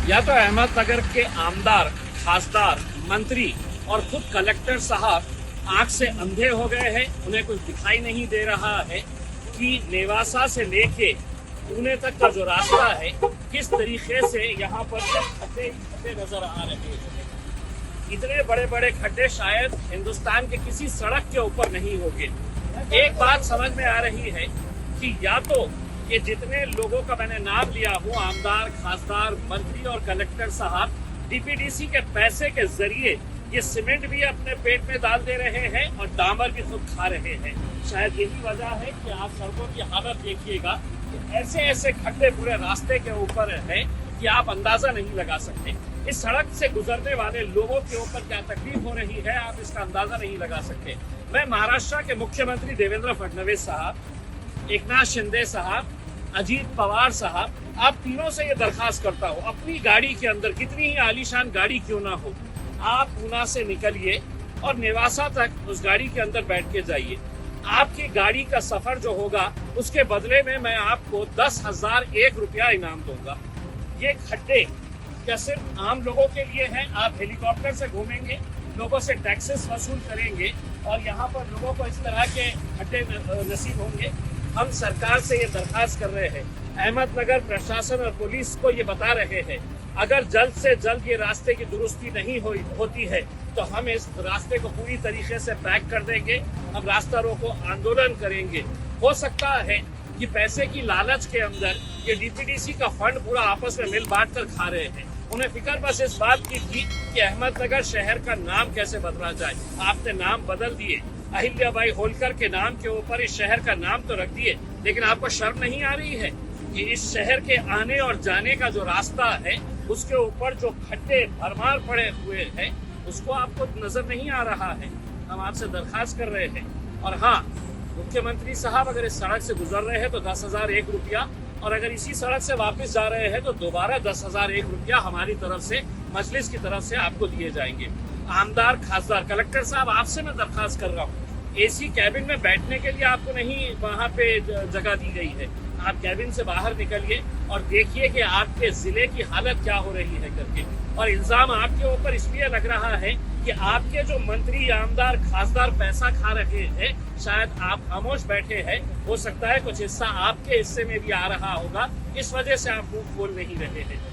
या तो अहमदनगर के आमदार, खासदार, मंत्री और खुद कलेक्टर साहब आंख से अंधे हो गए हैं, उन्हें कुछ दिखाई नहीं दे रहा है कि नेवासा से लेके पुणे तक का जो रास्ता है किस तरीके से यहाँ पर खड्डे नजर आ रहे हैं। इतने बड़े बड़े खड्डे शायद हिंदुस्तान के किसी सड़क के ऊपर नहीं होंगे। एक बात समझ में आ रही है कि या तो ये जितने लोगों का मैंने नाम लिया हूँ, आमदार, खासदार, मंत्री और कलेक्टर साहब, डीपीडीसी के पैसे के जरिए ये सीमेंट भी अपने पेट में डाल दे रहे हैं और डामर भी खुद खा रहे हैं। शायद यही वजह है कि आप सड़कों की हालत देखिएगा, ऐसे ऐसे खड्डे पूरे रास्ते के ऊपर है कि आप अंदाजा नहीं लगा सकते। इस सड़क से गुजरने वाले लोगों के ऊपर क्या तकलीफ हो रही है, आप इसका अंदाजा नहीं लगा सकते। मैं महाराष्ट्र के मुख्यमंत्री देवेंद्र फडणवीस साहब, एकनाथ शिंदे साहब, अजीत पवार साहब, आप तीनों से ये दरखास्त करता हूँ, अपनी गाड़ी के अंदर, कितनी ही आलीशान गाड़ी क्यों ना हो, आप पूना से निकलिए और नेवासा तक उस गाड़ी के अंदर बैठ के जाइए। आपकी गाड़ी का सफर जो होगा उसके बदले में मैं आपको 10,001 रुपया इनाम दूंगा। ये खड्डे क्या सिर्फ आम लोगों के लिए हैं? आप हेलीकॉप्टर से घूमेंगे, लोगों से टैक्सेस वसूल करेंगे और यहाँ पर लोगों को इस तरह के खड्डे नसीब होंगे। हम सरकार से ये दरखास्त कर रहे हैं, अहमदनगर प्रशासन और पुलिस को ये बता रहे हैं, अगर जल्द से जल्द ये रास्ते की दुरुस्ती नहीं होती है तो हम इस रास्ते को पूरी तरीके से पैक कर देंगे। हम रास्ता रोको आंदोलन करेंगे। हो सकता है कि पैसे की लालच के अंदर ये डीपीडीसी का फंड पूरा आपस में मिल बांट कर खा रहे हैं। उन्हें फिक्र बस इस बात की थी कि अहमदनगर शहर का नाम कैसे बदला जाए। आपने नाम बदल दिए, अहिल्याबाई होलकर के नाम के ऊपर इस शहर का नाम तो रख दिए, लेकिन आपको शर्म नहीं आ रही है कि इस शहर के आने और जाने का जो रास्ता है उसके ऊपर जो खड्डे भरमार पड़े हुए हैं उसको आपको नजर नहीं आ रहा है। हम आपसे दरखास्त कर रहे हैं। और हाँ, मुख्यमंत्री साहब अगर इस सड़क से गुजर रहे हैं तो 10,001 रुपया, और अगर इसी सड़क से वापस जा रहे हैं तो दोबारा 10,001 रुपया हमारी तरफ से, मजलिस की तरफ से आपको दिए जाएंगे। आमदार, खासदार, कलेक्टर साहब, आपसे मैं दरखास्त कर रहा हूँ, एसी कैबिन में बैठने के लिए आपको नहीं वहाँ पे जगह दी गई है। आप कैबिन से बाहर निकलिए और देखिए कि आपके जिले की हालत क्या हो रही है करके। और इल्जाम आपके ऊपर इसलिए लग रहा है कि आपके जो मंत्री, आमदार, खासदार पैसा खा रहे हैं, शायद आप खामोश बैठे हैं। हो सकता है कुछ हिस्सा आपके हिस्से में भी आ रहा होगा, इस वजह से आप मुंह खोल नहीं रहे हैं।